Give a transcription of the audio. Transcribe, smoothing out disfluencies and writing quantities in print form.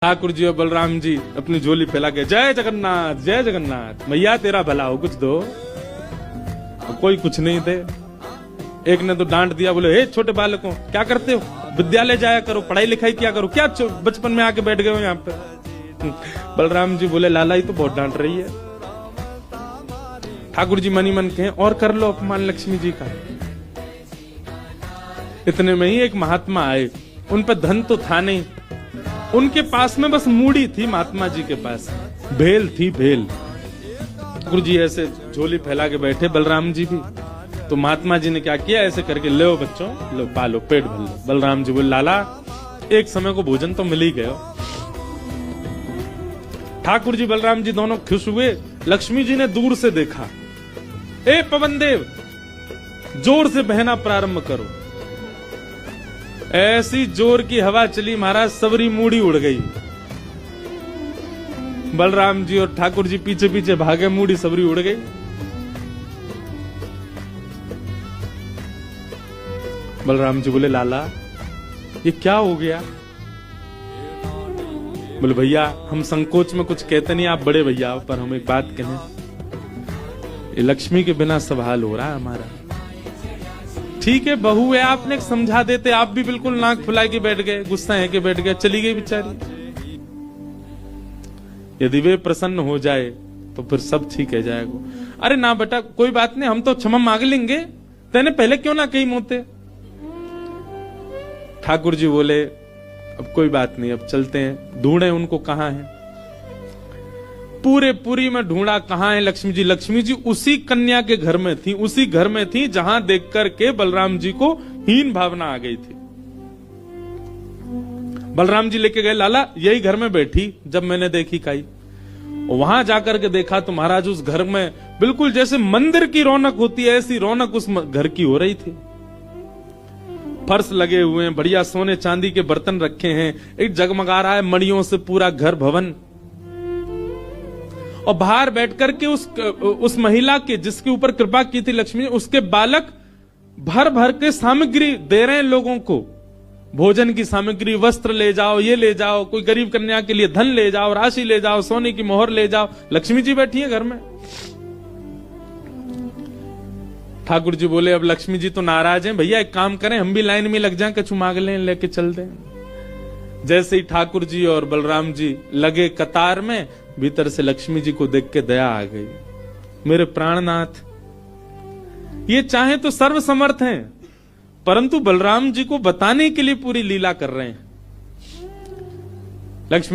ठाकुर जी और बलराम जी अपनी झोली फैला के जय जगन्नाथ मैया तेरा भला हो, कुछ दो। कोई कुछ नहीं दे। एक ने तो डांट दिया, बोले हे छोटे बालकों क्या करते हो, विद्यालय जाया करो, पढ़ाई लिखाई किया करो, क्या बचपन में आके बैठ गए हो यहाँ पे। बलराम जी बोले लाला ही तो बहुत डांट रही है। ठाकुर जी मनी मन कहे और कर लो अपमान लक्ष्मी जी का। इतने में ही एक महात्मा आए, उन पे धन तो था नहीं, उनके पास में बस मूड़ी थी। महात्मा जी के पास भेल थी, भेल। ठाकुर जी ऐसे झोली फैला के बैठे, बलराम जी भी। तो महात्मा जी ने क्या किया, ऐसे करके लो बच्चों, लो पालो, पेट भर लो। बलराम जी बोले लाला एक समय को भोजन तो मिल ही गया। ठाकुर जी बलराम जी दोनों खुश हुए। लक्ष्मी जी ने दूर से देखा, ए पवन देव जोर से बहना प्रारंभ करो। ऐसी जोर की हवा चली महाराज, सबरी मूड़ी उड़ गई। बलराम जी और ठाकुर जी पीछे पीछे भागे, मूड़ी सबरी उड़ गई। बलराम जी बोले लाला ये क्या हो गया। बोले भैया हम संकोच में कुछ कहते नहीं, आप बड़े भैया, पर हम एक बात कहें, ये लक्ष्मी के बिना सब हाल हो रहा है हमारा। ठीक है बहू है, आपने समझा देते, आप भी बिल्कुल नाक फुला के बैठ गए, गुस्सा है के बैठ गए, चली गई बेचारी। यदि वे प्रसन्न हो जाए तो फिर सब ठीक है जाएगा। अरे ना बेटा कोई बात नहीं, हम तो क्षमा मांग लेंगे, तेने पहले क्यों ना कही मोते। ठाकुर जी बोले अब कोई बात नहीं, अब चलते हैं, ढूंढे उनको कहां है। पूरे पुरी में ढूंढा, कहां है लक्ष्मी जी। लक्ष्मी जी उसी कन्या के घर में थी, उसी घर में थी जहां देख करके बलराम जी को हीन भावना आ गई थी। बलराम जी लेके गए, लाला यही घर में बैठी जब मैंने देखी काई। वहां जाकर के देखा तो महाराज उस घर में बिल्कुल जैसे मंदिर की रौनक होती है, ऐसी रौनक उस घर की हो रही थी। फर्श लगे हुए हैं, बढ़िया सोने चांदी के बर्तन रखे हैं, एक जगमगा रहा है मणियों से पूरा घर भवन। और बाहर बैठ करके उस महिला के जिसके ऊपर कृपा की थी लक्ष्मी, उसके बालक भर भर के सामग्री दे रहे हैं लोगों को, भोजन की सामग्री, वस्त्र ले जाओ, ये ले जाओ, कोई गरीब कन्या के लिए धन ले जाओ, राशि ले जाओ, सोने की मोहर ले जाओ। लक्ष्मी जी बैठी है घर में। ठाकुर जी बोले अब लक्ष्मी जी तो नाराज हैं, भैया एक काम करें हम भी लाइन में लग जाएं, कछु मांग लें, लेके चल दें। जैसे ही ठाकुर जी और बलराम जी लगे कतार में, भीतर से लक्ष्मी जी को देख के दया आ गई। मेरे प्राणनाथ ये चाहे तो सर्वसमर्थ हैं, परंतु बलराम जी को बताने के लिए पूरी लीला कर रहे हैं। लक्ष्मी